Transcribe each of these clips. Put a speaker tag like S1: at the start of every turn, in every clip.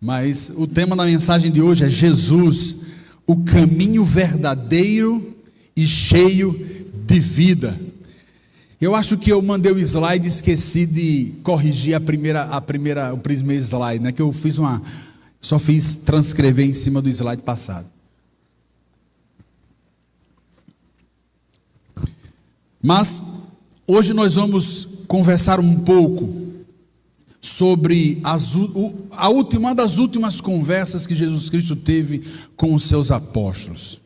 S1: Mas o tema da mensagem de hoje é Jesus, o caminho verdadeiro e cheio de vida. Eu acho que eu mandei o slide e esqueci de corrigir o primeiro slide, né? Que eu só fiz transcrever em cima do slide passado. Mas hoje nós vamos conversar um pouco sobre uma das últimas conversas que Jesus Cristo teve com os seus apóstolos.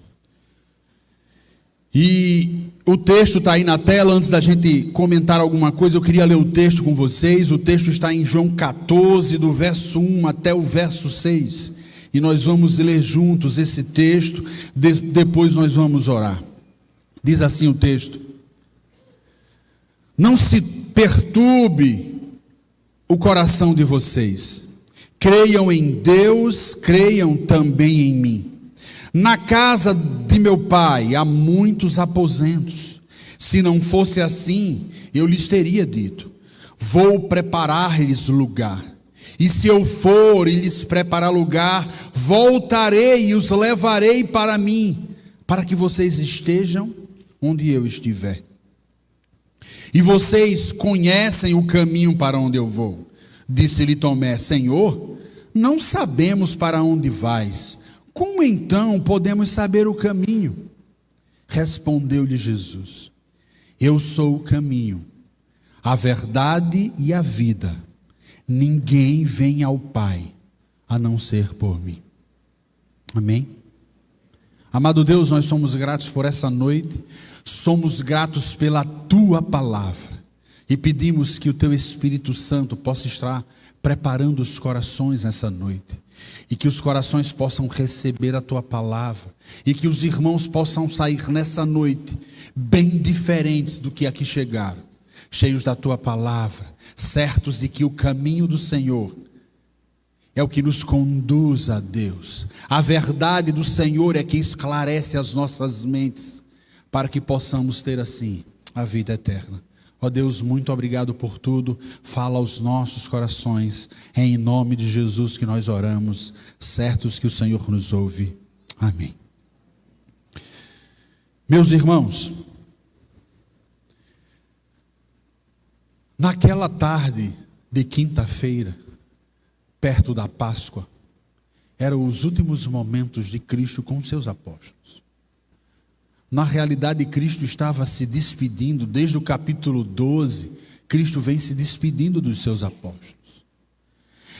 S1: E o texto está aí na tela. Antes da gente comentar alguma coisa, eu queria ler o texto com vocês. O texto está em João 14, do verso 1 até o verso 6. E nós vamos ler juntos esse texto, depois nós vamos orar. Diz assim o texto: não se perturbe o coração de vocês. Creiam em Deus, creiam também em mim. Na casa de meu pai há muitos aposentos. Se não fosse assim, eu lhes teria dito: vou preparar-lhes lugar. E se eu for e lhes preparar lugar, voltarei e os levarei para mim, para que vocês estejam onde eu estiver. E vocês conhecem o caminho para onde eu vou. Disse-lhe Tomé: Senhor, não sabemos para onde vais. Como então podemos saber o caminho? Respondeu-lhe Jesus: eu sou o caminho, a verdade e a vida. Ninguém vem ao Pai a não ser por mim. Amém? Amado Deus, nós somos gratos por essa noite. Somos gratos pela Tua palavra. E pedimos que o Teu Espírito Santo possa estar preparando os corações nessa noite. E que os corações possam receber a Tua palavra. E que os irmãos possam sair nessa noite bem diferentes do que aqui chegaram. Cheios da Tua palavra. Certos de que o caminho do Senhor é o que nos conduz a Deus. A verdade do Senhor é que esclarece as nossas mentes, para que possamos ter assim a vida eterna. Ó Deus, muito obrigado por tudo. Fala aos nossos corações. É em nome de Jesus que nós oramos, certos que o Senhor nos ouve. Amém. Meus irmãos, naquela tarde de quinta-feira, perto da Páscoa, eram os últimos momentos de Cristo com seus apóstolos. Na realidade, Cristo estava se despedindo. Desde o capítulo 12, Cristo vem se despedindo dos seus apóstolos.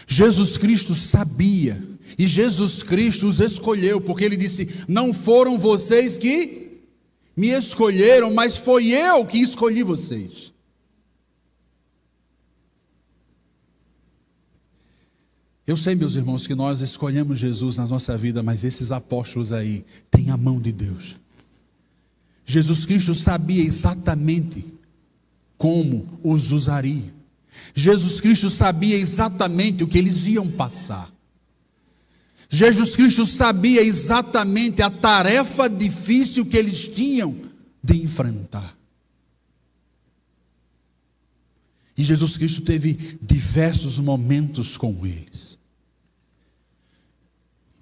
S1: Jesus Cristo sabia, e Jesus Cristo os escolheu, porque Ele disse: não foram vocês que me escolheram, mas foi eu que escolhi vocês. Eu sei, meus irmãos, que nós escolhemos Jesus na nossa vida, mas esses apóstolos aí têm a mão de Deus. Jesus Cristo sabia exatamente como os usaria. Jesus Cristo sabia exatamente o que eles iam passar. Jesus Cristo sabia exatamente a tarefa difícil que eles tinham de enfrentar. E Jesus Cristo teve diversos momentos com eles.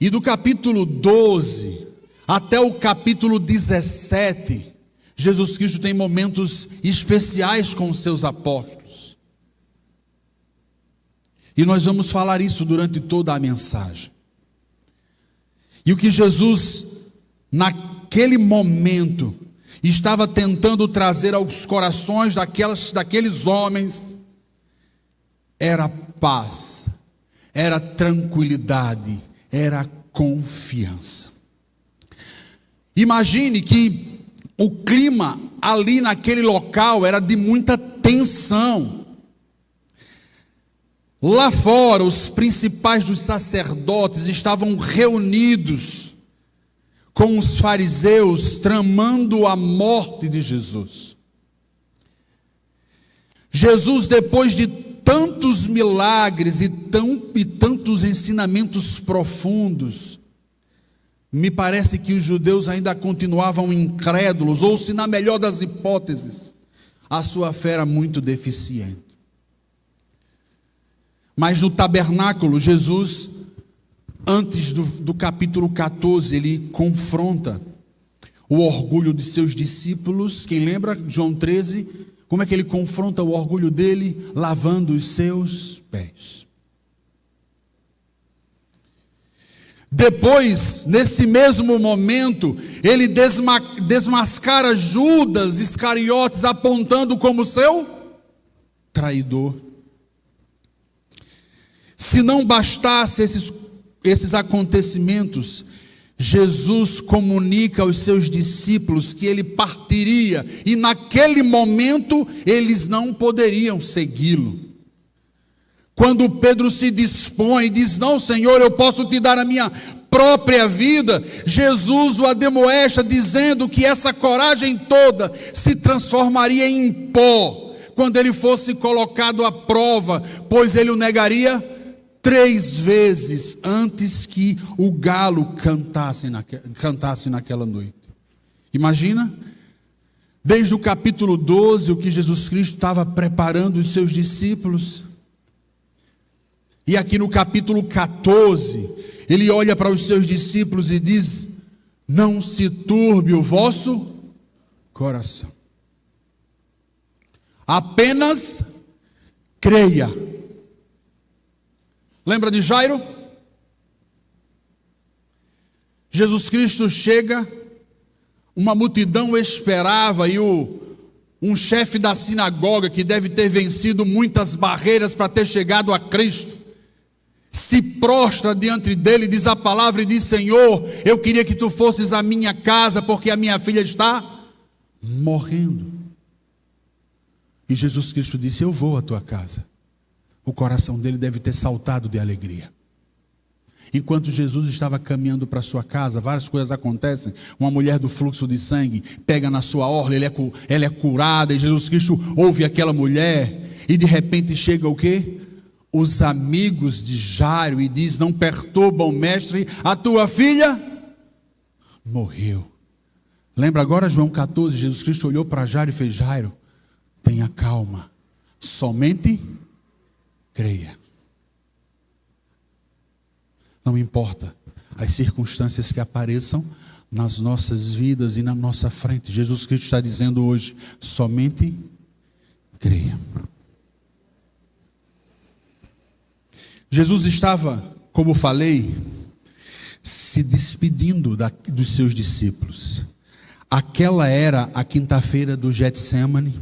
S1: E do capítulo 12 até o capítulo 17, Jesus Cristo tem momentos especiais com os seus apóstolos. E nós vamos falar isso durante toda a mensagem. E o que Jesus, naquele momento, estava tentando trazer aos corações daqueles homens, era paz, era tranquilidade, era confiança. Imagine que o clima ali naquele local era de muita tensão. Lá fora, os principais dos sacerdotes estavam reunidos com os fariseus, tramando a morte de Jesus. Jesus, depois de tantos milagres e tantos ensinamentos profundos, me parece que os judeus ainda continuavam incrédulos, ou, se na melhor das hipóteses, a sua fé era muito deficiente. Mas no tabernáculo, Jesus Antes do capítulo 14, ele confronta o orgulho de seus discípulos. Quem lembra, João 13, como é que ele confronta o orgulho dele? Lavando os seus pés. Depois, nesse mesmo momento, ele desmascara Judas Iscariotes, apontando como seu traidor. Se não bastasse esses acontecimentos, Jesus comunica aos seus discípulos que ele partiria, e naquele momento eles não poderiam segui-lo. Quando Pedro se dispõe e diz: não, Senhor, eu posso te dar a minha própria vida, Jesus o admoesta, dizendo que essa coragem toda se transformaria em pó quando ele fosse colocado à prova, pois ele o negaria 3 vezes antes que o galo cantasse naquela noite. Imagina, desde o capítulo 12, o que Jesus Cristo estava preparando os seus discípulos. E aqui no capítulo 14, ele olha para os seus discípulos e diz: não se turbe o vosso coração, apenas creia. Lembra de Jairo? Jesus Cristo chega, uma multidão esperava, e um chefe da sinagoga, que deve ter vencido muitas barreiras para ter chegado a Cristo, se prostra diante dele, diz a palavra e diz: Senhor, eu queria que tu fosses à minha casa, porque a minha filha está morrendo. E Jesus Cristo disse: eu vou à tua casa. O coração dele deve ter saltado de alegria. Enquanto Jesus estava caminhando para sua casa, várias coisas acontecem. Uma mulher do fluxo de sangue pega na sua orla, ela é curada, e Jesus Cristo ouve aquela mulher, e de repente chega o quê? Os amigos de Jairo, e diz: não perturbam, mestre, a tua filha morreu. Lembra agora João 14, Jesus Cristo olhou para Jairo e fez: Jairo, tenha calma, somente creia. Não importa as circunstâncias que apareçam nas nossas vidas e na nossa frente, Jesus Cristo está dizendo hoje: somente creia. Jesus estava, como falei, se despedindo dos seus discípulos. Aquela era a quinta-feira do Getsêmani,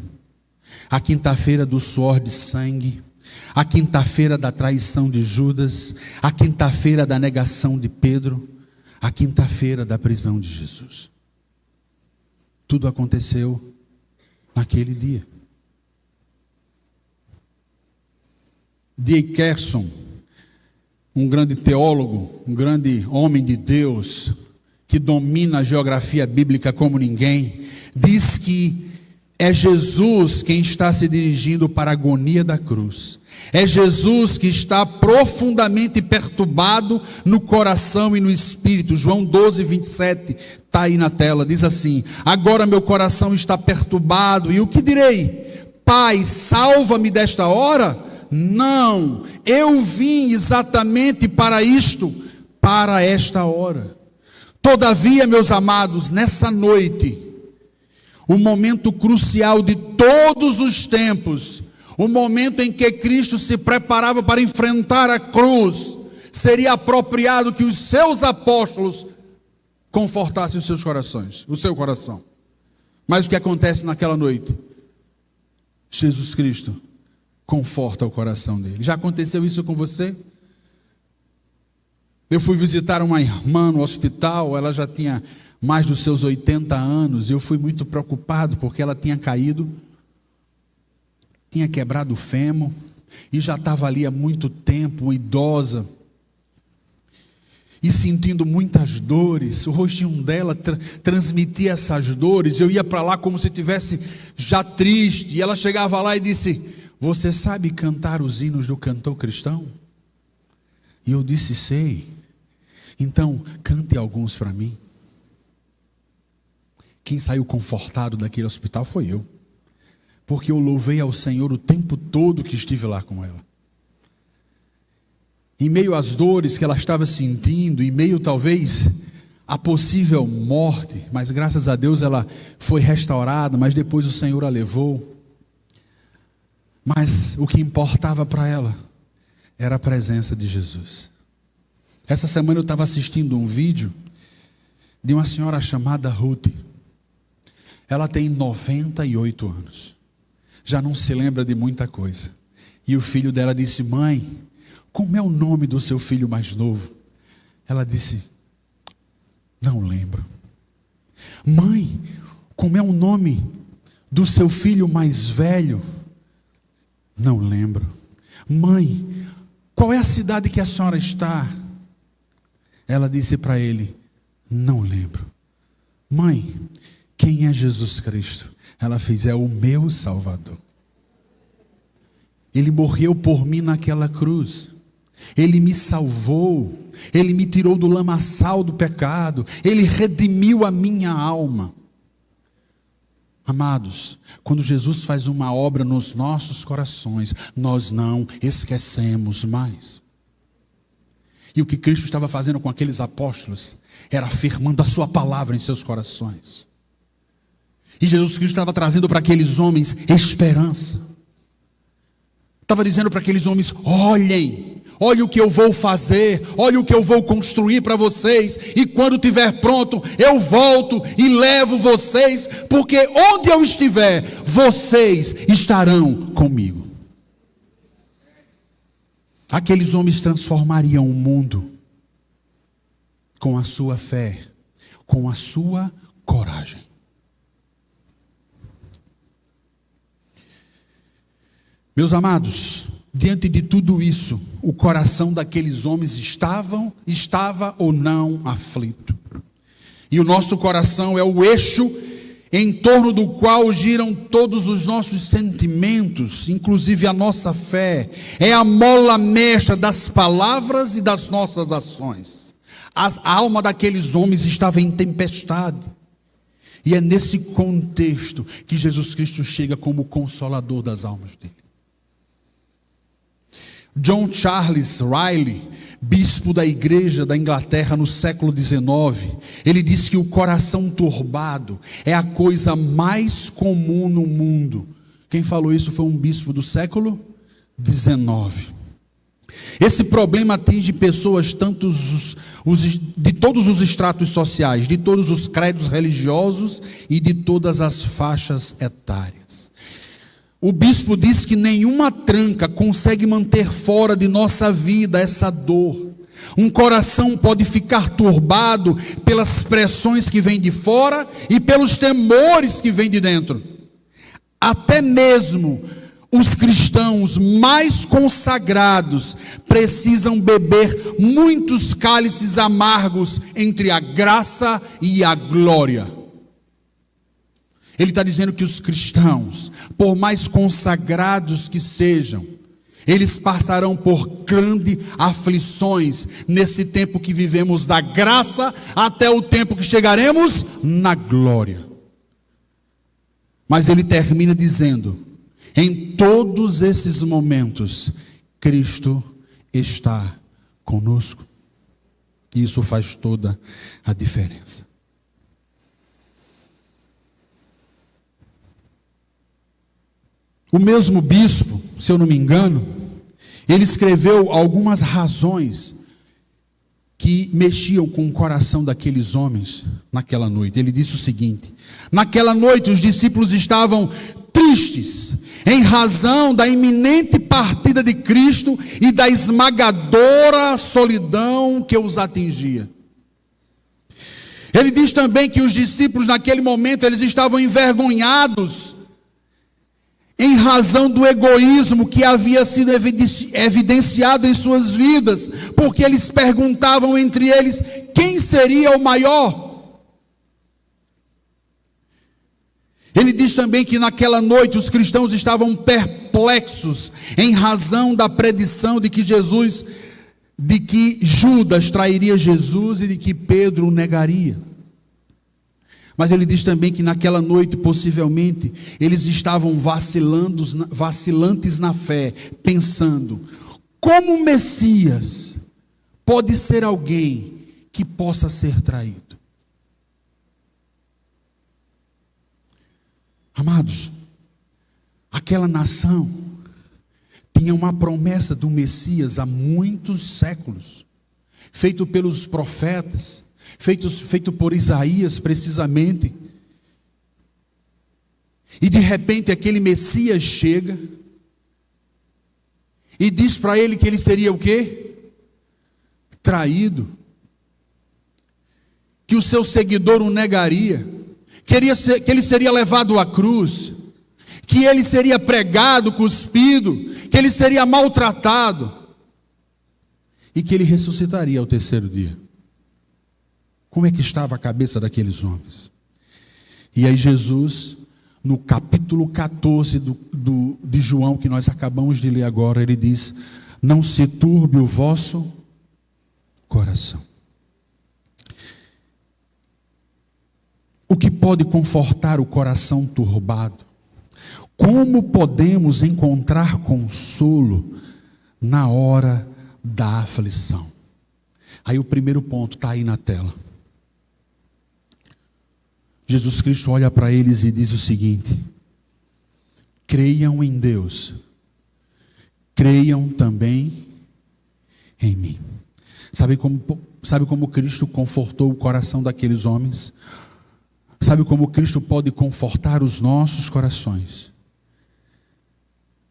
S1: a quinta-feira do suor de sangue, a quinta-feira da traição de Judas, a quinta-feira da negação de Pedro, a quinta-feira da prisão de Jesus. Tudo aconteceu naquele dia. D.A. Carson, um grande teólogo, um grande homem de Deus, que domina a geografia bíblica como ninguém, diz que é Jesus quem está se dirigindo para a agonia da cruz. É Jesus que está profundamente perturbado no coração e no espírito. João 12, 27, está aí na tela, diz assim: agora meu coração está perturbado, e o que direi? Pai, salva-me desta hora? Não, eu vim exatamente para isto, para esta hora. Todavia, meus amados, nessa noite, o momento crucial de todos os tempos, o momento em que Cristo se preparava para enfrentar a cruz, seria apropriado que os seus apóstolos confortassem os seus corações, o seu coração. Mas o que acontece naquela noite? Jesus Cristo conforta o coração dele. Já aconteceu isso com você? Eu fui visitar uma irmã no hospital, ela já tinha mais dos seus 80 anos, e eu fui muito preocupado, porque ela tinha caído, tinha quebrado o fêmur, e já estava ali há muito tempo, idosa, e sentindo muitas dores. O rostinho dela transmitia essas dores. Eu ia para lá como se estivesse já triste, e ela chegava lá e disse: você sabe cantar os hinos do cantor cristão? E eu disse: sei. Então cante alguns para mim. Quem saiu confortado daquele hospital foi eu, porque eu louvei ao Senhor o tempo todo que estive lá com ela. em meio às dores que ela estava sentindo, em meio talvez à possível morte, mas graças a Deus ela foi restaurada, mas depois o Senhor a levou. Mas o que importava para ela era a presença de Jesus. Essa semana eu estava assistindo um vídeo de uma senhora chamada Ruth. Ela tem 98 anos. Já não se lembra de muita coisa. E o filho dela disse: mãe, como é o nome do seu filho mais novo? Ela disse: não lembro. Mãe, como é o nome do seu filho mais velho? Não lembro. Mãe, qual é a cidade que a senhora está? Ela disse para ele: não lembro. Mãe, quem é Jesus Cristo? Ela fez: é o meu Salvador. Ele morreu por mim naquela cruz. Ele me salvou. Ele me tirou do lamaçal do pecado. Ele redimiu a minha alma. Amados, quando Jesus faz uma obra nos nossos corações, nós não esquecemos mais. E o que Cristo estava fazendo com aqueles apóstolos era afirmando a sua palavra em seus corações. E Jesus Cristo estava trazendo para aqueles homens esperança. Estava dizendo para aqueles homens: olhem o que eu vou fazer, olhem o que eu vou construir para vocês, e quando estiver pronto, eu volto e levo vocês, porque onde eu estiver, vocês estarão comigo. Aqueles homens transformariam o mundo com a sua fé, com a sua coragem. Meus amados, diante de tudo isso, o coração daqueles homens estava ou não aflito. E o nosso coração é o eixo em torno do qual giram todos os nossos sentimentos, inclusive a nossa fé. É a mola mestra das palavras e das nossas ações. A alma daqueles homens estava em tempestade. E é nesse contexto que Jesus Cristo chega como consolador das almas dele. John Charles Riley, bispo da igreja da Inglaterra no século XIX, ele disse que o coração turbado é a coisa mais comum no mundo. Quem falou isso foi um bispo do século XIX. Esse problema atinge pessoas de todos os estratos sociais, de todos os credos religiosos e de todas as faixas etárias. O bispo diz que nenhuma tranca consegue manter fora de nossa vida essa dor. Um coração pode ficar turbado pelas pressões que vêm de fora e pelos temores que vêm de dentro. Até mesmo os cristãos mais consagrados precisam beber muitos cálices amargos entre a graça e a glória. Ele está dizendo que os cristãos, por mais consagrados que sejam, eles passarão por grandes aflições nesse tempo que vivemos da graça até o tempo que chegaremos na glória. Mas ele termina dizendo: em todos esses momentos, Cristo está conosco. E isso faz toda a diferença. O mesmo bispo, se eu não me engano, ele escreveu algumas razões que mexiam com o coração daqueles homens naquela noite. Ele disse o seguinte: naquela noite os discípulos estavam tristes em razão da iminente partida de Cristo e da esmagadora solidão que os atingia. Ele diz também que os discípulos naquele momento eles estavam envergonhados em razão do egoísmo que havia sido evidenciado em suas vidas, porque eles perguntavam entre eles: quem seria o maior? Ele diz também que naquela noite os cristãos estavam perplexos em razão da predição de que Judas trairia Jesus e de que Pedro o negaria. Mas ele diz também que naquela noite, possivelmente, eles estavam vacilantes na fé, pensando: Como o Messias pode ser alguém que possa ser traído? Amados, aquela nação tinha uma promessa do Messias há muitos séculos, feito pelos profetas, feito por Isaías precisamente. E de repente aquele Messias chega e diz para ele que ele seria o quê? Traído. Que o seu seguidor o negaria. Que ele seria levado à cruz. Que ele seria pregado, cuspido. Que ele seria maltratado. E que ele ressuscitaria ao terceiro dia. Como é que estava a cabeça daqueles homens? E aí Jesus, no capítulo 14 de João, que nós acabamos de ler agora, ele diz: não se turbe o vosso coração. O que pode confortar o coração turbado? Como podemos encontrar consolo na hora da aflição? Aí o primeiro ponto está aí na tela. Jesus Cristo olha para eles e diz o seguinte: creiam em Deus, creiam também em mim. Sabe como Cristo confortou o coração daqueles homens? Sabe como Cristo pode confortar os nossos corações?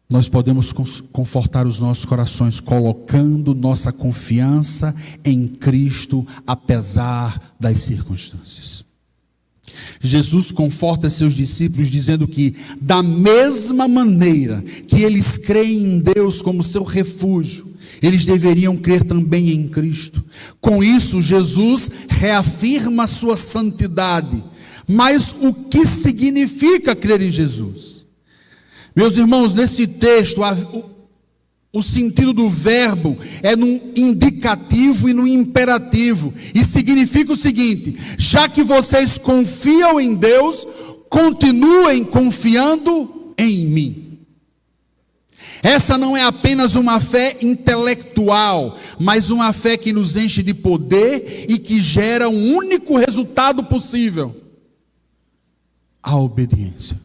S1: Nós podemos confortar os nossos corações colocando nossa confiança em Cristo, apesar das circunstâncias. Jesus conforta seus discípulos dizendo que, da mesma maneira que eles creem em Deus como seu refúgio, eles deveriam crer também em Cristo. Com isso, Jesus reafirma a sua santidade. Mas o que significa crer em Jesus? Meus irmãos, nesse texto, o sentido do verbo é no indicativo e no imperativo. E significa o seguinte: já que vocês confiam em Deus, continuem confiando em mim. Essa não é apenas uma fé intelectual, mas uma fé que nos enche de poder e que gera um único resultado possível: a obediência.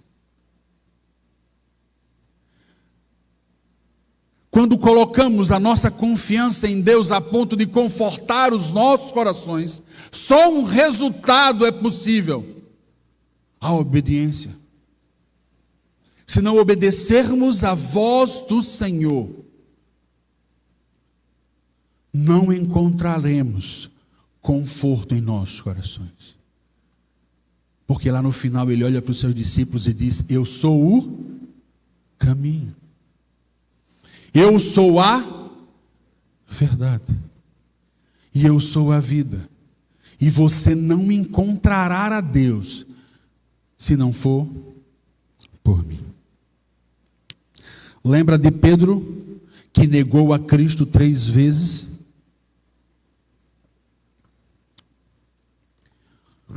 S1: Quando colocamos a nossa confiança em Deus a ponto de confortar os nossos corações, só um resultado é possível: a obediência. Se não obedecermos à voz do Senhor, não encontraremos conforto em nossos corações. Porque lá no final ele olha para os seus discípulos e diz: eu sou o caminho. Eu sou a verdade. E eu sou a vida. E você não encontrará a Deus se não for por mim. Lembra de Pedro, que negou a Cristo 3 vezes?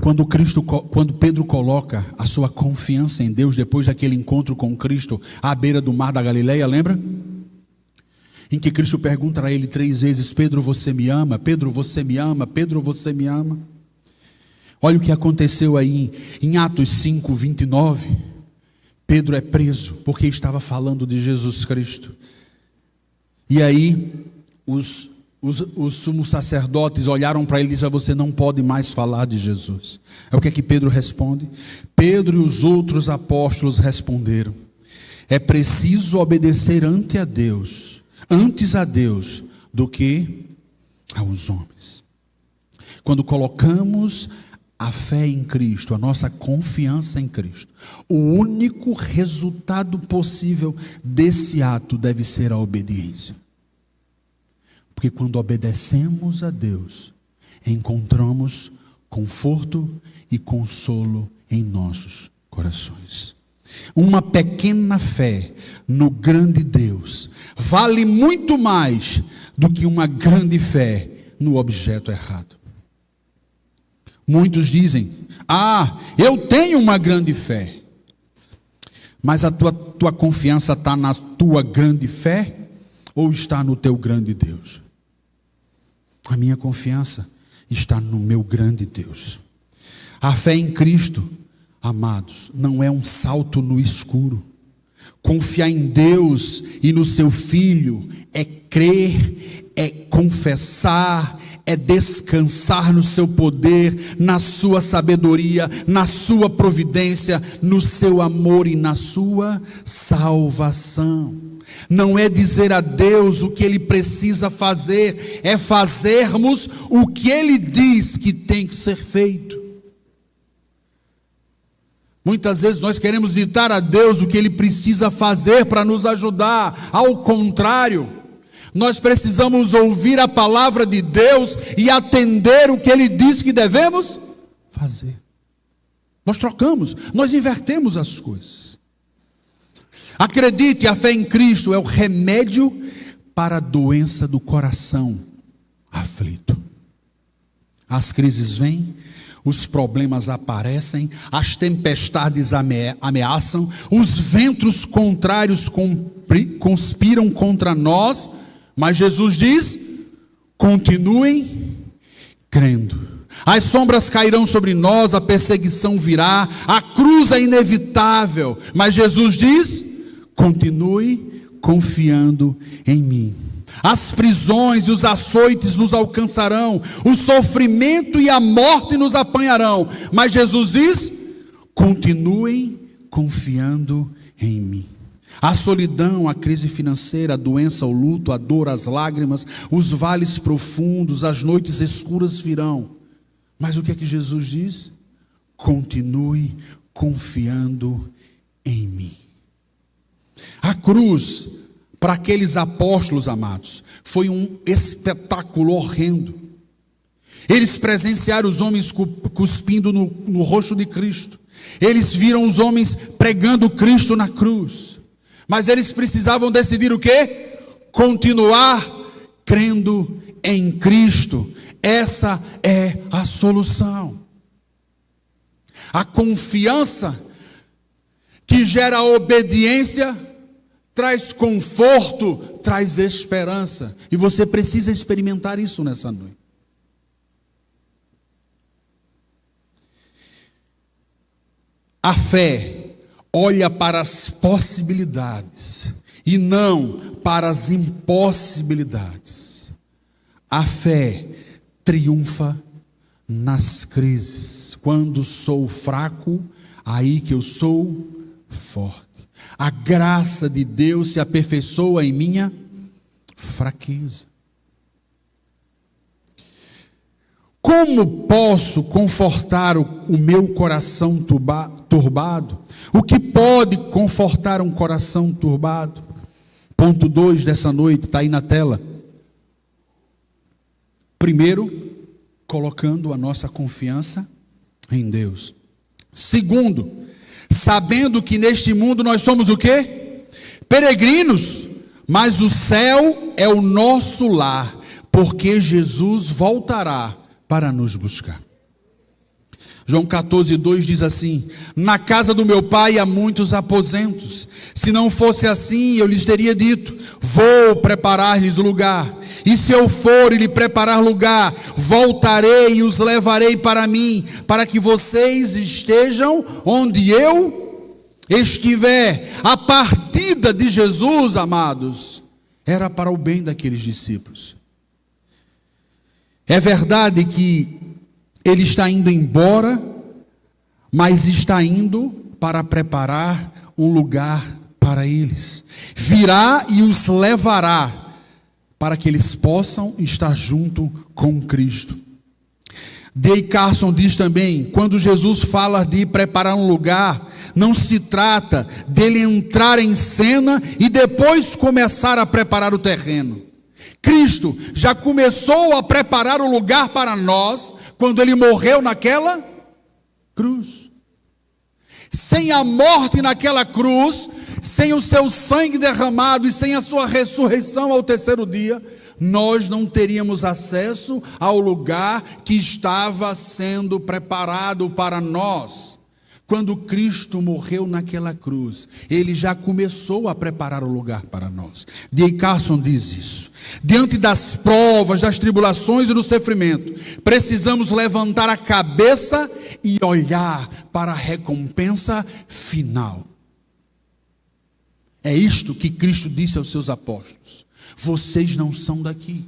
S1: Quando Pedro coloca a sua confiança em Deus, depois daquele encontro com Cristo à beira do mar da Galileia, lembra? Em que Cristo pergunta a ele 3 vezes: Pedro, você me ama? Pedro, você me ama? Pedro, você me ama? Olha o que aconteceu aí em Atos 5, 29. Pedro é preso porque estava falando de Jesus Cristo. E aí os sumos sacerdotes olharam para ele e disseram: você não pode mais falar de Jesus. É o que é que Pedro responde? Pedro e os outros apóstolos responderam: é preciso obedecer antes a Deus do que aos homens. Quando colocamos a fé em Cristo, a nossa confiança em Cristo, o único resultado possível desse ato deve ser a obediência. Porque quando obedecemos a Deus, encontramos conforto e consolo em nossos corações. Uma pequena fé no grande Deus vale muito mais do que uma grande fé no objeto errado. Muitos dizem: eu tenho uma grande fé. Mas a tua confiança está na tua grande fé? ou está no teu grande Deus? A minha confiança está no meu grande Deus. A fé em Cristo, amados, não é um salto no escuro. Confiar em Deus e no seu Filho é crer, é confessar, é descansar no seu poder, na sua sabedoria, na sua providência, no seu amor e na sua salvação. Não é dizer a Deus o que Ele precisa fazer, é fazermos o que Ele diz que tem que ser feito. Muitas vezes nós queremos ditar a Deus o que Ele precisa fazer para nos ajudar. Ao contrário, nós precisamos ouvir a palavra de Deus e atender o que Ele diz que devemos fazer. Nós trocamos, nós invertemos as coisas. Acredite, a fé em Cristo é o remédio para a doença do coração aflito. As crises vêm, os problemas aparecem, as tempestades ameaçam, os ventos contrários conspiram contra nós, mas Jesus diz: continuem crendo. As sombras cairão sobre nós, a perseguição virá, a cruz é inevitável, mas Jesus diz: continue confiando em mim. As prisões e os açoites nos alcançarão, o sofrimento e a morte nos apanharão, mas Jesus diz: continuem confiando em mim. A solidão, a crise financeira, a doença, o luto, a dor, as lágrimas, os vales profundos, as noites escuras virão, mas o que é que Jesus diz? Continue confiando em mim. A cruz, para aqueles apóstolos, amados, foi um espetáculo horrendo. Eles presenciaram os homens cuspindo no rosto de Cristo. Eles viram os homens pregando Cristo na cruz. Mas eles precisavam decidir o quê? Continuar crendo em Cristo. Essa é a solução. A confiança que gera obediência traz conforto, traz esperança. E você precisa experimentar isso nessa noite. A fé olha para as possibilidades e não para as impossibilidades. A fé triunfa nas crises. Quando sou fraco, aí que eu sou forte. A graça de Deus se aperfeiçoa em minha fraqueza. Como posso confortar o meu coração turbado? O que pode confortar um coração turbado? Ponto 2 dessa noite, está aí na tela. Primeiro, colocando a nossa confiança em Deus. Segundo, sabendo que neste mundo nós somos o quê? Peregrinos, mas o céu é o nosso lar, porque Jesus voltará para nos buscar. João 14:2 diz assim: na casa do meu pai há muitos aposentos, se não fosse assim eu lhes teria dito, vou preparar-lhes lugar, e se eu for e lhe preparar lugar, voltarei e os levarei para mim, para que vocês estejam onde eu estiver. A partida de Jesus, amados, era para o bem daqueles discípulos. É verdade que ele está indo embora, mas está indo para preparar um lugar para eles. Virá e os levará para que eles possam estar junto com Cristo. D.A. Carson diz também, quando Jesus fala de preparar um lugar, não se trata dele entrar em cena e depois começar a preparar o terreno. Cristo já começou a preparar o lugar para nós quando ele morreu naquela cruz. Sem a morte naquela cruz, sem o seu sangue derramado e sem a sua ressurreição ao terceiro dia, nós não teríamos acesso ao lugar que estava sendo preparado para nós. Quando Cristo morreu naquela cruz, Ele já começou a preparar o lugar para nós. D.A. Carson diz isso. Diante das provas, das tribulações e do sofrimento, precisamos levantar a cabeça e olhar para a recompensa final. É isto que Cristo disse aos seus apóstolos: vocês não são daqui.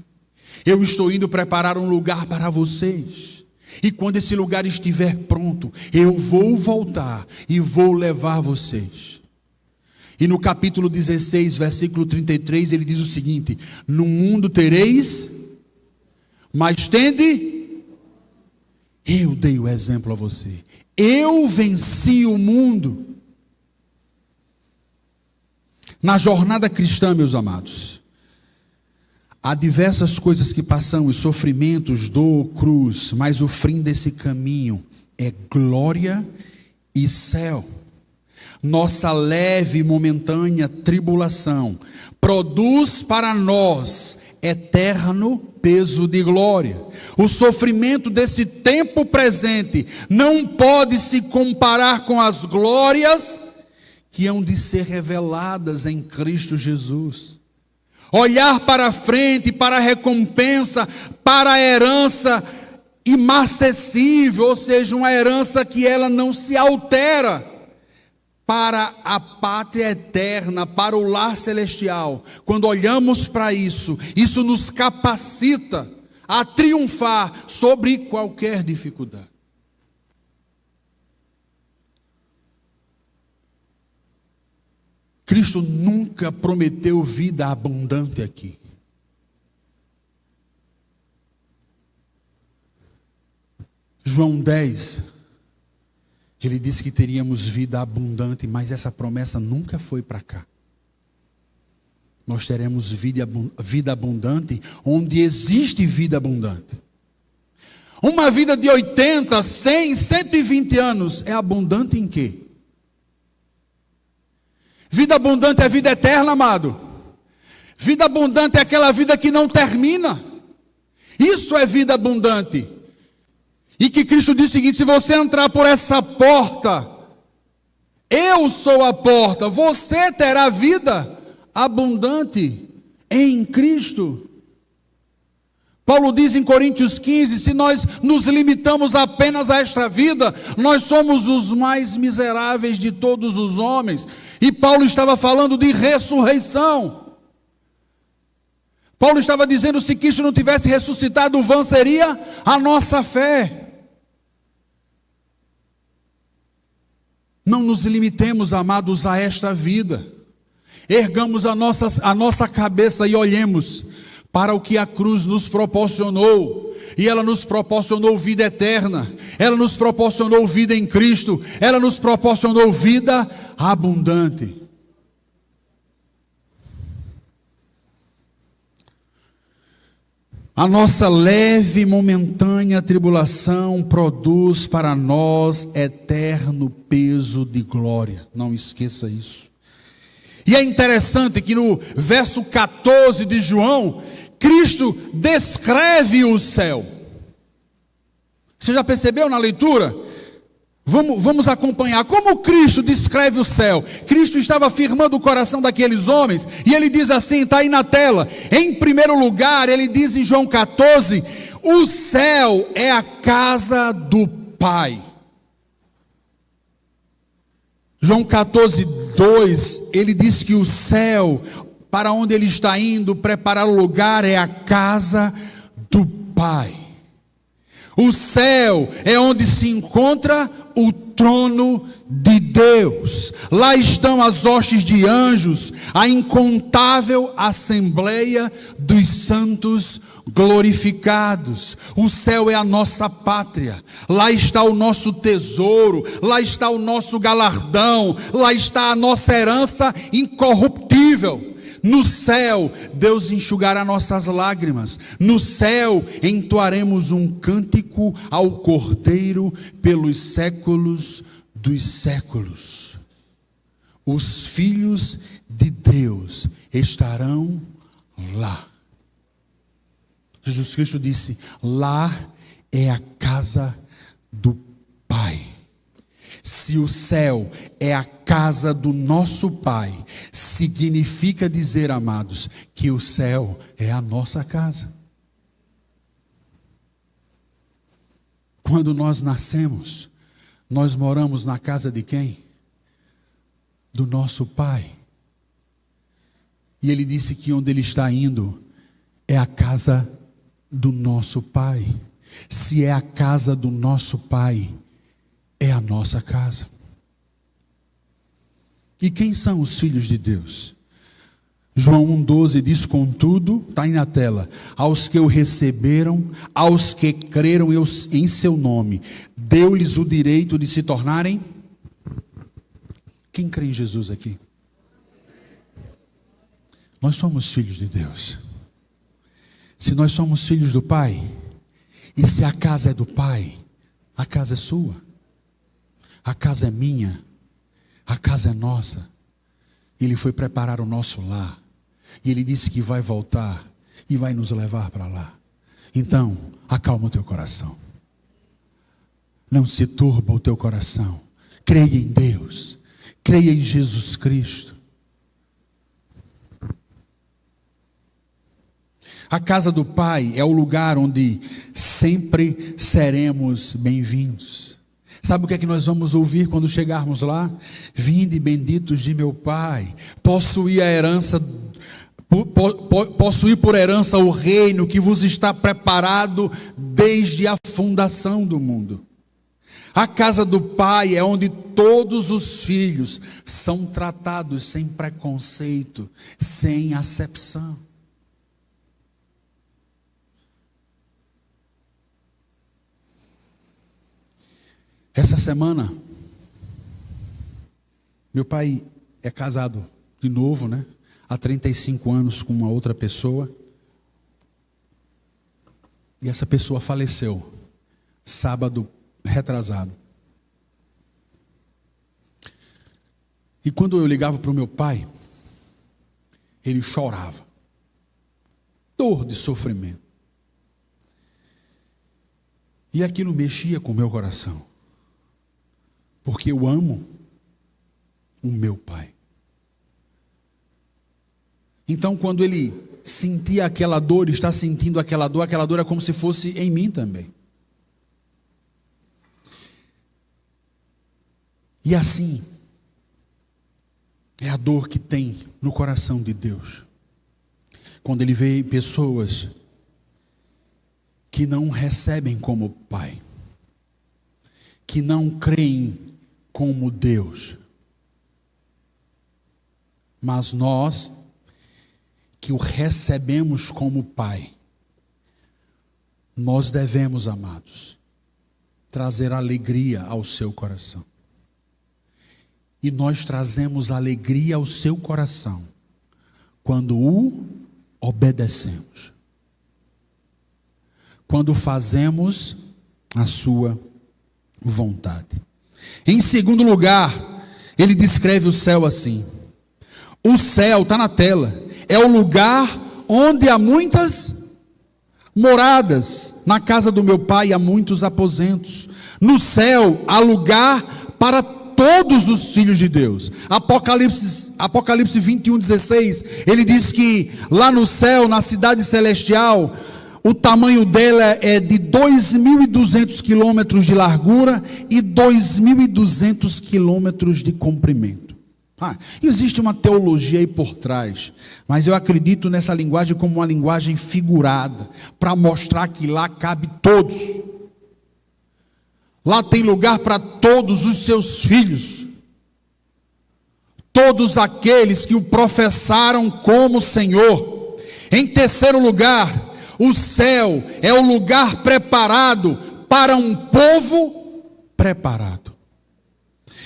S1: Eu estou indo preparar um lugar para vocês. E quando esse lugar estiver pronto, eu vou voltar e vou levar vocês. E no capítulo 16, versículo 33, ele diz o seguinte: no mundo tereis, mas tende, eu dei o exemplo a você. Eu venci o mundo. Na jornada cristã, meus amados, há diversas coisas que passamos, sofrimentos, dor, cruz, mas o fim desse caminho é glória e céu. Nossa leve e momentânea tribulação produz para nós eterno peso de glória. O sofrimento desse tempo presente não pode se comparar com as glórias que hão de ser reveladas em Cristo Jesus. Olhar para frente, para a recompensa, para a herança imacessível, ou seja, uma herança que ela não se altera, para a pátria eterna, para o lar celestial. Quando olhamos para isso, isso nos capacita a triunfar sobre qualquer dificuldade. Cristo nunca prometeu vida abundante aqui. João 10, ele disse que teríamos vida abundante, mas essa promessa nunca foi para cá. Nós teremos vida abundante onde existe vida abundante. Uma vida de 80, 100, 120 anos é abundante em quê? Vida abundante é vida eterna, amado. Vida abundante é aquela vida que não termina. Isso é vida abundante. E que Cristo diz o seguinte: se você entrar por essa porta, eu sou a porta, você terá vida abundante em Cristo. Paulo diz em Coríntios 15, se nós nos limitamos apenas a esta vida, nós somos os mais miseráveis de todos os homens. E Paulo estava falando de ressurreição. Paulo estava dizendo, se Cristo não tivesse ressuscitado, vã seria a nossa fé. Não nos limitemos, amados, a esta vida. Ergamos a nossa cabeça e olhemos para o que a cruz nos proporcionou. E ela nos proporcionou vida eterna. Ela nos proporcionou vida em Cristo. Ela nos proporcionou vida abundante. A nossa leve e momentânea tribulação produz para nós eterno peso de glória. Não esqueça isso. E é interessante que no verso 14 de João, Cristo descreve o céu. Você já percebeu na leitura? Vamos acompanhar. Como Cristo descreve o céu? Cristo estava afirmando o coração daqueles homens. E ele diz assim, está aí na tela. Em primeiro lugar, ele diz em João 14, o céu é a casa do Pai. João 14, 2, ele diz que o céu, para onde ele está indo, preparar o lugar, é a casa do Pai. O céu é onde se encontra o trono de Deus. Lá estão as hostes de anjos, a incontável assembleia dos santos glorificados. O céu é a nossa pátria. Lá está o nosso tesouro, lá está o nosso galardão, lá está a nossa herança incorruptível. No céu, Deus enxugará nossas lágrimas. No céu, entoaremos um cântico ao Cordeiro pelos séculos dos séculos. Os filhos de Deus estarão lá. Jesus Cristo disse, lá é a casa do Pai. Se o céu é a casa do nosso Pai, significa dizer, amados, que o céu é a nossa casa. Quando nós nascemos, nós moramos na casa de quem? Do nosso Pai. E Ele disse que onde Ele está indo é a casa do nosso Pai. Se é a casa do nosso Pai, é a nossa casa. E quem são os filhos de Deus? João 1,12 diz: contudo, está aí na tela, aos que o receberam, aos que creram em seu nome, deu-lhes o direito de se tornarem. Quem crê em Jesus aqui? Nós somos filhos de Deus. Se nós somos filhos do Pai, e se a casa é do Pai, a casa é sua, a casa é minha, a casa é nossa. Ele foi preparar o nosso lar, e Ele disse que vai voltar e vai nos levar para lá. Então, acalma o teu coração, não se turba o teu coração, creia em Deus, creia em Jesus Cristo. A casa do Pai é o lugar onde sempre seremos bem-vindos. Sabe o que é que nós vamos ouvir quando chegarmos lá? Vinde, benditos de meu Pai, possuir por herança o reino que vos está preparado desde a fundação do mundo. A casa do Pai é onde todos os filhos são tratados sem preconceito, sem acepção. Essa semana, meu pai é casado de novo, né? Há 35 anos com uma outra pessoa. E essa pessoa faleceu, sábado retrasado. E quando eu ligava para o meu pai, ele chorava. Dor de sofrimento. E aquilo mexia com o meu coração. Porque eu amo o meu pai. Então, quando ele sentia aquela dor, está sentindo aquela dor é como se fosse em mim também. E assim, é a dor que tem no coração de Deus. Quando Ele vê pessoas que não recebem como Pai, que não creem como Deus. Mas nós, que o recebemos como Pai, nós devemos, amados, trazer alegria ao seu coração. E nós trazemos alegria ao seu coração quando o obedecemos. Quando fazemos a sua vontade. Em segundo lugar, ele descreve o céu assim. O céu, está na tela, é o lugar onde há muitas moradas. Na casa do meu pai há muitos aposentos. No céu há lugar para todos os filhos de Deus. Apocalipse 21:16, ele diz que lá no céu, na cidade celestial, o tamanho dela é de 2.200 quilômetros de largura e 2.200 quilômetros de comprimento. Existe uma teologia aí por trás, mas eu acredito nessa linguagem como uma linguagem figurada, para mostrar que lá cabe todos. Lá tem lugar para todos os seus filhos, todos aqueles que o professaram como Senhor. Em terceiro lugar, o céu é o lugar preparado para um povo preparado.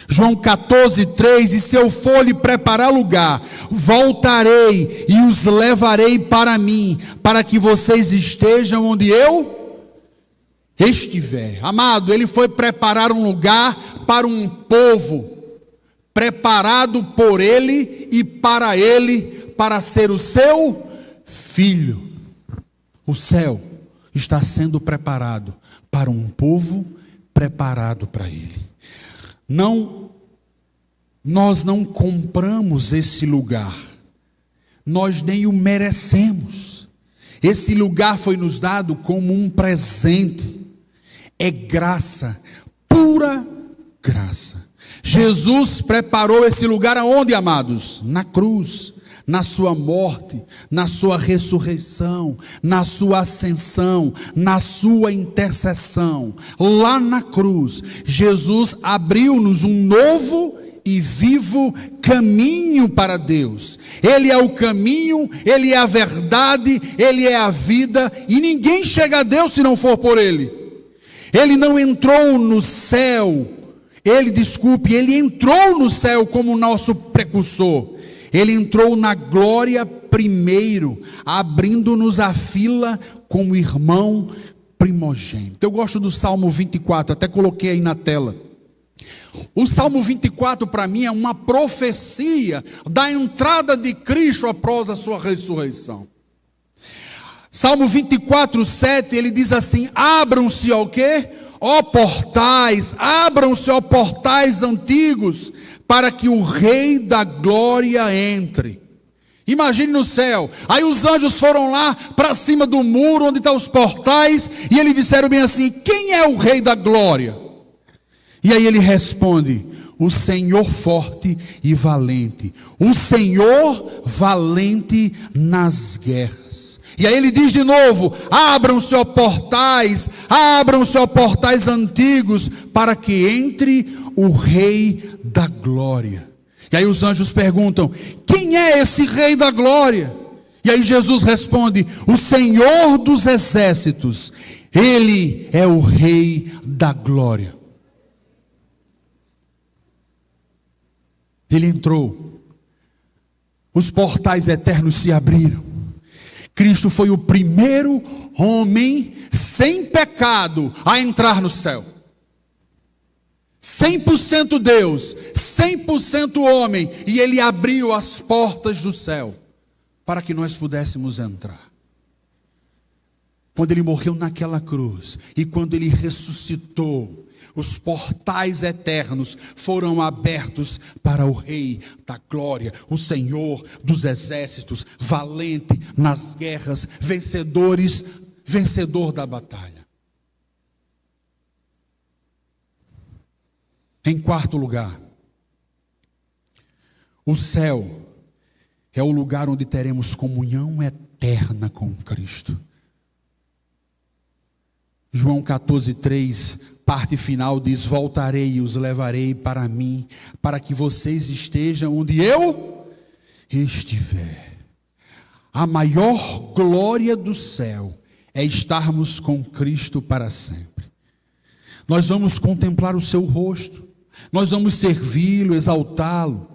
S1: João 14:3, e se eu for lhe preparar lugar, voltarei e os levarei para mim, para que vocês estejam onde eu estiver. Amado, ele foi preparar um lugar para um povo, preparado por ele e para ele, para ser o seu filho. O céu está sendo preparado para um povo preparado para ele. Nós não compramos esse lugar, nós nem o merecemos. Esse lugar foi nos dado como um presente, é graça, pura graça. Jesus preparou esse lugar aonde, amados? Na cruz, na sua morte, na sua ressurreição, na sua ascensão, na sua intercessão. Lá na cruz, Jesus abriu-nos um novo e vivo caminho para Deus. Ele é o caminho, Ele é a verdade, Ele é a vida, e ninguém chega a Deus se não for por Ele. Ele não entrou no céu, Ele entrou no céu como nosso precursor. Ele entrou na glória primeiro, abrindo-nos a fila como irmão primogênito. Eu gosto do Salmo 24, até coloquei aí na tela. O Salmo 24 para mim é uma profecia da entrada de Cristo após a sua ressurreição. Salmo 24, 7, ele diz assim: abram-se ao quê? Ó portais, abram-se ó portais antigos, para que o Rei da Glória entre. Imagine no céu, aí os anjos foram lá para cima do muro onde estão os portais, e eles disseram bem assim: quem é o Rei da Glória? E aí ele responde: o Senhor forte e valente, o Senhor valente nas guerras. E aí ele diz de novo: abram-se ó portais antigos, para que entre o Rei da Glória. E aí os anjos perguntam: quem é esse Rei da Glória? E aí Jesus responde: o Senhor dos exércitos, Ele é o Rei da Glória. Ele entrou, os portais eternos se abriram. Cristo foi o primeiro homem sem pecado a entrar no céu. 100% Deus, 100% homem, e Ele abriu as portas do céu para que nós pudéssemos entrar. Quando Ele morreu naquela cruz e quando Ele ressuscitou, os portais eternos foram abertos para o Rei da Glória, o Senhor dos exércitos, valente nas guerras, vencedor da batalha. Em quarto lugar, o céu é o lugar onde teremos comunhão eterna com Cristo. João 14:3, parte final diz: voltarei e os levarei para mim, para que vocês estejam onde eu estiver. A maior glória do céu é estarmos com Cristo para sempre. Nós vamos contemplar o seu rosto, nós vamos servi-lo, exaltá-lo.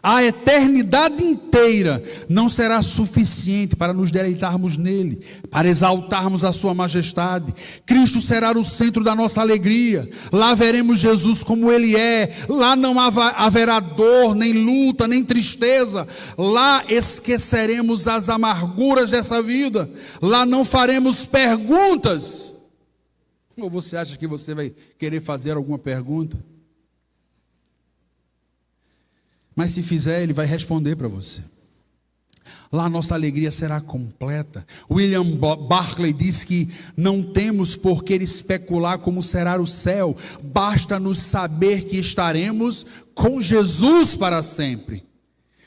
S1: A eternidade inteira não será suficiente para nos deleitarmos nele, para exaltarmos a sua majestade. Cristo será o centro da nossa alegria. Lá veremos Jesus como ele é. Lá não haverá dor, nem luta, nem tristeza. Lá esqueceremos as amarguras dessa vida. Lá não faremos perguntas. Ou você acha que você vai querer fazer alguma pergunta? Mas se fizer, Ele vai responder para você. Lá nossa alegria será completa. William Barclay diz que não temos por que especular como será o céu. Basta-nos saber que estaremos com Jesus para sempre.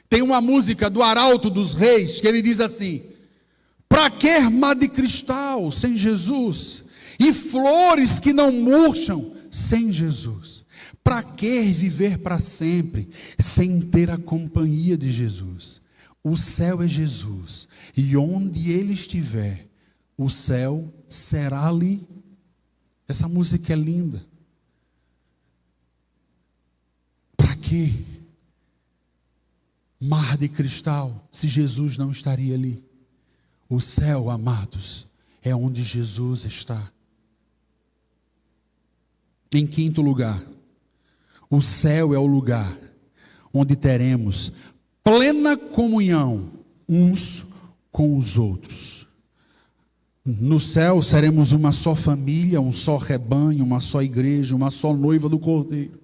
S1: Tem uma música do Arauto dos Reis que ele diz assim: para que mar de cristal sem Jesus? E flores que não murcham sem Jesus? Para que viver para sempre sem ter a companhia de Jesus? O céu é Jesus, e onde Ele estiver, o céu será ali. Essa música é linda. Para que mar de cristal se Jesus não estaria ali? O céu, amados, é onde Jesus está. Em quinto lugar, o céu é o lugar onde teremos plena comunhão uns com os outros. No céu seremos uma só família, um só rebanho, uma só igreja, uma só noiva do Cordeiro.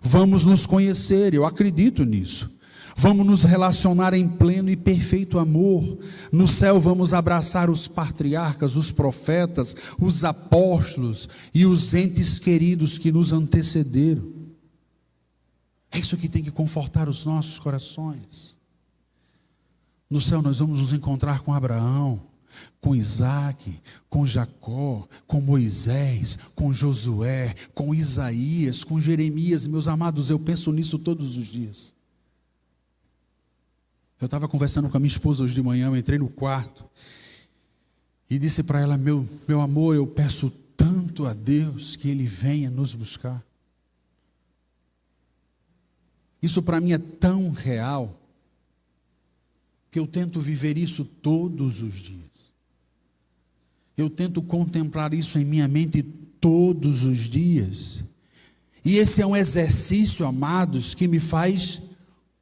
S1: Vamos nos conhecer, eu acredito nisso. Vamos nos relacionar em pleno e perfeito amor. No céu vamos abraçar os patriarcas, os profetas, os apóstolos e os entes queridos que nos antecederam. É isso que tem que confortar os nossos corações. No céu nós vamos nos encontrar com Abraão, com Isaac, com Jacó, com Moisés, com Josué, com Isaías, com Jeremias. Meus amados, eu penso nisso todos os dias. Eu estava conversando com a minha esposa hoje de manhã, eu entrei no quarto e disse para ela: meu amor, eu peço tanto a Deus que Ele venha nos buscar. Isso para mim é tão real que eu tento viver isso todos os dias. Eu tento contemplar isso em minha mente todos os dias. E esse é um exercício, amados, que me faz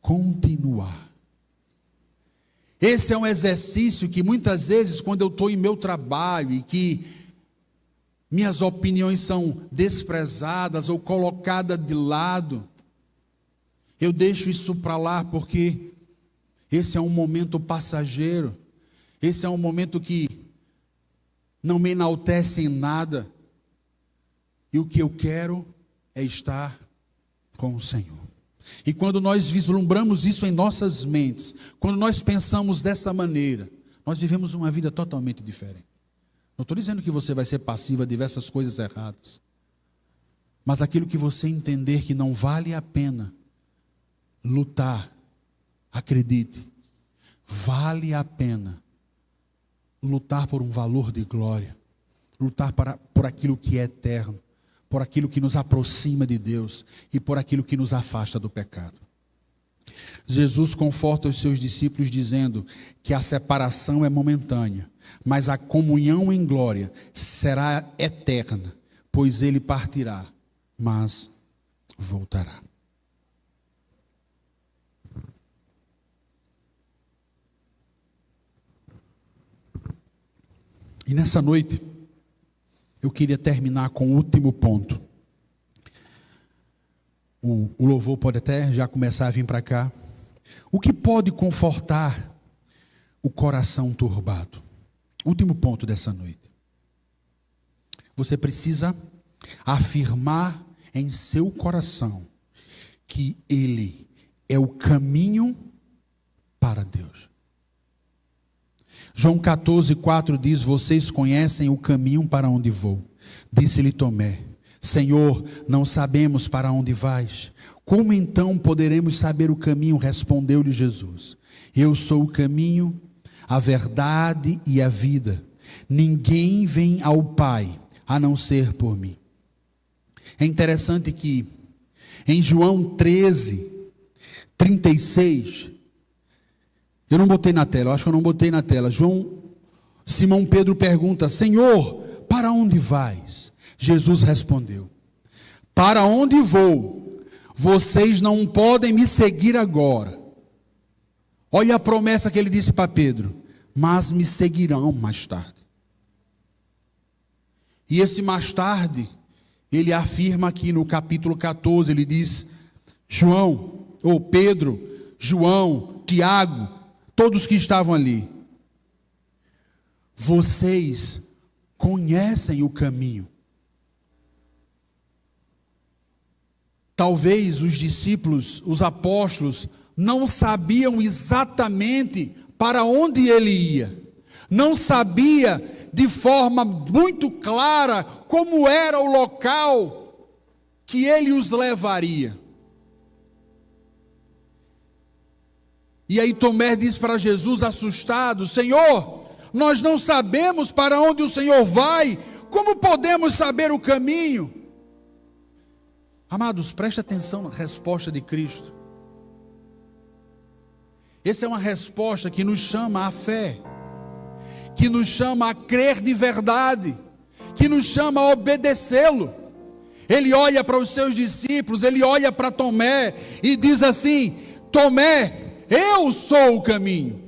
S1: continuar. Esse é um exercício que muitas vezes, quando eu estou em meu trabalho e que minhas opiniões são desprezadas ou colocadas de lado, eu deixo isso para lá, porque esse é um momento passageiro, esse é um momento que não me enaltece em nada, e o que eu quero é estar com o Senhor. E quando nós vislumbramos isso em nossas mentes, quando nós pensamos dessa maneira, nós vivemos uma vida totalmente diferente. Não estou dizendo que você vai ser passivo a diversas coisas erradas, mas aquilo que você entender que não vale a pena lutar, acredite, vale a pena lutar por um valor de glória, lutar por aquilo que é eterno, por aquilo que nos aproxima de Deus e por aquilo que nos afasta do pecado. Jesus conforta os seus discípulos dizendo que a separação é momentânea, mas a comunhão em glória será eterna, pois ele partirá, mas voltará. E nessa noite, eu queria terminar com o último ponto. O louvor pode até já começar a vir para cá. O que pode confortar o coração turbado? Último ponto dessa noite. Você precisa afirmar em seu coração que Ele é o caminho para Deus. João 14:4 diz: vocês conhecem o caminho para onde vou. Disse-lhe Tomé: Senhor, não sabemos para onde vais. Como então poderemos saber o caminho? Respondeu-lhe Jesus: eu sou o caminho, a verdade e a vida. Ninguém vem ao Pai a não ser por mim. É interessante que em João 13:36, eu não botei na tela, eu acho que eu não botei na tela. Simão Pedro pergunta: Senhor, para onde vais? Jesus respondeu: para onde vou, vocês não podem me seguir agora. Olha a promessa que ele disse para Pedro: mas me seguirão mais tarde. E esse mais tarde, ele afirma aqui no capítulo 14, ele diz: Pedro, João, Tiago, todos que estavam ali, vocês conhecem o caminho. Talvez os discípulos, os apóstolos, não sabiam exatamente para onde ele ia. Não sabia de forma muito clara como era o local que ele os levaria. E aí Tomé diz para Jesus, assustado: Senhor, nós não sabemos para onde o Senhor vai, como podemos saber o caminho? Amados, preste atenção na resposta de Cristo. Essa é uma resposta que nos chama à fé, que nos chama a crer de verdade, que nos chama a obedecê-lo. Ele olha para os seus discípulos, ele olha para Tomé e diz assim: Tomé, eu sou o caminho.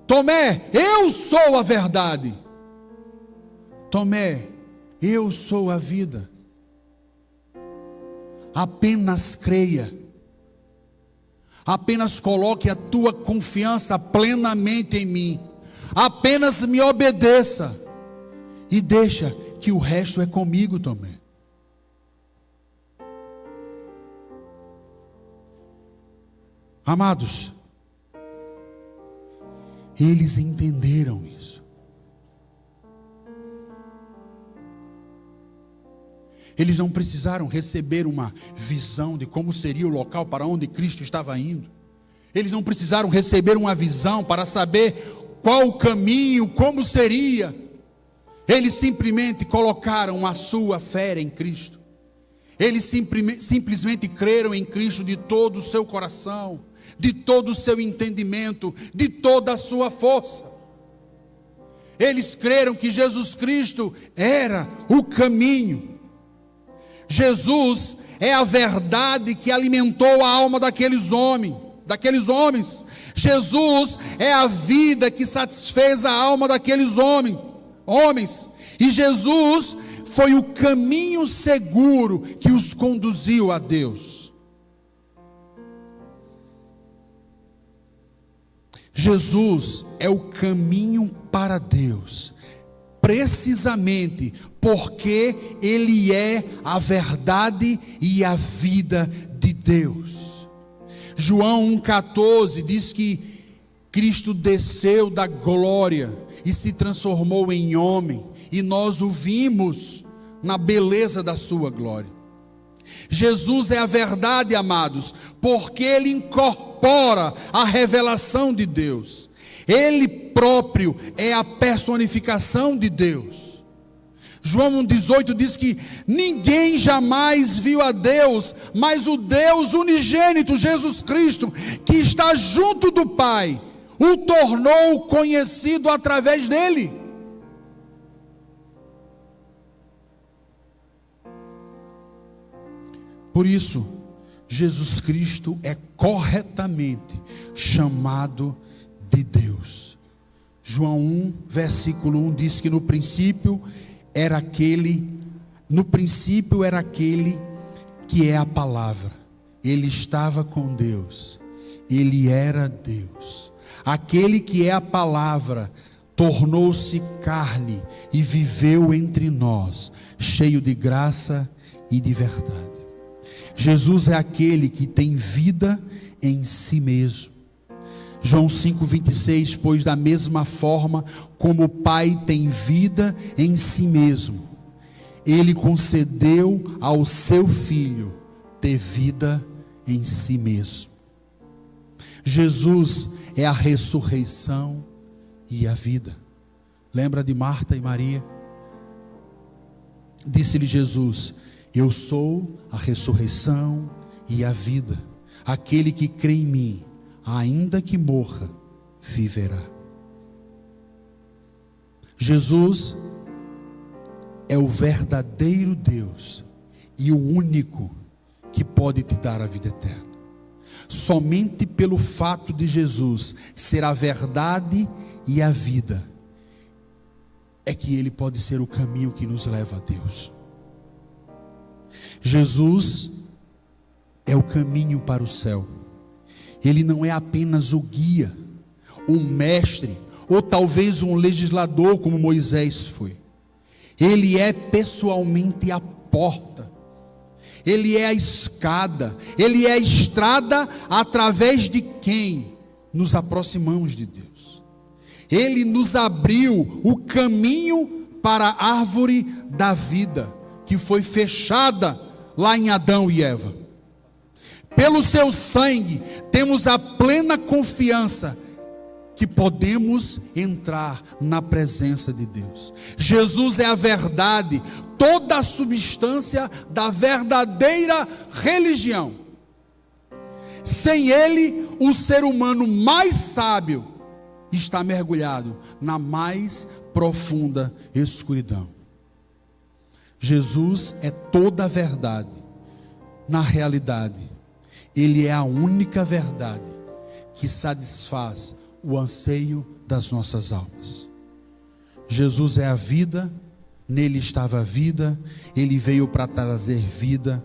S1: Tomé, eu sou a verdade. Tomé, eu sou a vida. Apenas creia. Apenas coloque a tua confiança plenamente em mim. Apenas me obedeça. E deixa que o resto é comigo também. Amados, eles entenderam isso. Eles não precisaram receber uma visão de como seria o local para onde Cristo estava indo. Eles não precisaram receber uma visão para saber qual o caminho, como seria. Eles simplesmente colocaram a sua fé em Cristo. Eles simplesmente creram em Cristo de todo o seu coração, de todo o seu entendimento, de toda a sua força. Eles creram que Jesus Cristo era o caminho. Jesus é a verdade que alimentou a alma daqueles homens. Jesus é a vida que satisfez a alma daqueles homens. E Jesus foi o caminho seguro que os conduziu a Deus. Jesus é o caminho para Deus, precisamente porque Ele é a verdade e a vida de Deus. João 1,14 diz que Cristo desceu da glória e se transformou em homem, e nós o vimos na beleza da sua glória. Jesus é a verdade, amados, porque Ele incorpora a revelação de Deus. Ele próprio é a personificação de Deus. João 1,18 diz que ninguém jamais viu a Deus, mas o Deus unigênito, Jesus Cristo, que está junto do Pai, o tornou conhecido através dele. Por isso, Jesus Cristo é corretamente chamado de Deus. João 1, versículo 1 diz que no princípio era aquele que é a palavra. Ele estava com Deus. Ele era Deus. Aquele que é a palavra tornou-se carne e viveu entre nós, cheio de graça e de verdade. Jesus é aquele que tem vida em si mesmo. João 5,26, pois da mesma forma como o Pai tem vida em si mesmo, Ele concedeu ao seu Filho ter vida em si mesmo. Jesus é a ressurreição e a vida. Lembra de Marta e Maria? Disse-lhe Jesus: eu sou a ressurreição e a vida. Aquele que crê em mim, ainda que morra, viverá. Jesus é o verdadeiro Deus e o único que pode te dar a vida eterna. Somente pelo fato de Jesus ser a verdade e a vida, é que Ele pode ser o caminho que nos leva a Deus. Jesus é o caminho para o céu. Ele não é apenas o guia, o mestre, ou talvez um legislador como Moisés foi. Ele é pessoalmente a porta. Ele é a escada. Ele é a estrada através de quem nos aproximamos de Deus. Ele nos abriu o caminho para a árvore da vida, que foi fechada lá em Adão e Eva. Pelo seu sangue, temos a plena confiança que podemos entrar na presença de Deus. Jesus é a verdade, toda a substância da verdadeira religião. Sem Ele, o ser humano mais sábio está mergulhado na mais profunda escuridão. Jesus é toda a verdade. Na realidade, Ele é a única verdade que satisfaz o anseio das nossas almas. Jesus é a vida, nele estava a vida, Ele veio para trazer vida.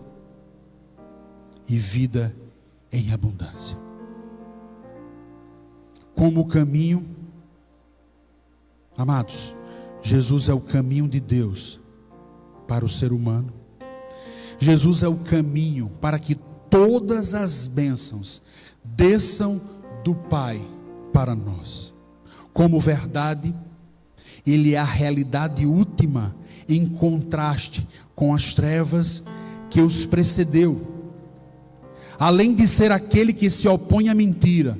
S1: e vida em abundância. Como o caminho, amados, Jesus é o caminho de Deus para o ser humano. Jesus é o caminho para que todas as bênçãos desçam do Pai para nós. Como verdade, Ele é a realidade última em contraste com as trevas que os precedeu. Além de ser aquele que se opõe à mentira,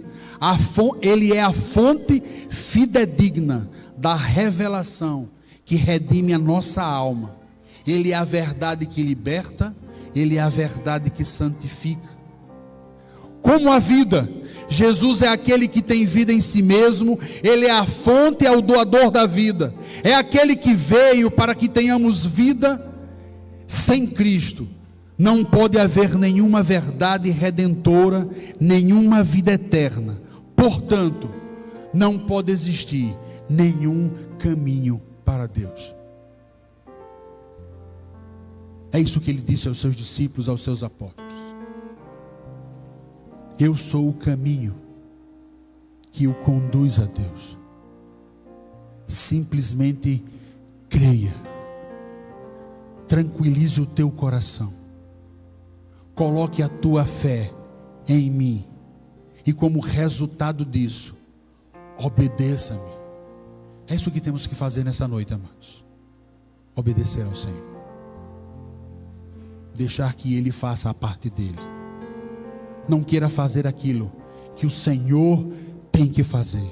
S1: Ele é a fonte fidedigna da revelação que redime a nossa alma. Ele é a verdade que liberta, Ele é a verdade que santifica. Como a vida, Jesus é aquele que tem vida em si mesmo, Ele é a fonte, é o doador da vida, é aquele que veio para que tenhamos vida. Sem Cristo não pode haver nenhuma verdade redentora, nenhuma vida eterna. Portanto, não pode existir nenhum caminho para Deus. É isso que Ele disse aos seus discípulos, aos seus apóstolos. Eu sou o caminho que o conduz a Deus. Simplesmente creia. Tranquilize o teu coração. Coloque a tua fé em mim. E como resultado disso, obedeça-me. É isso que temos que fazer nessa noite, amados. Obedecer ao Senhor. Deixar que Ele faça a parte dele. Não queira fazer aquilo que o Senhor tem que fazer.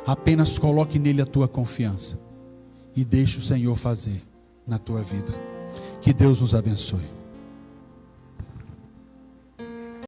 S1: Apenas coloque nele a tua confiança. E deixe o Senhor fazer na tua vida. Que Deus nos abençoe.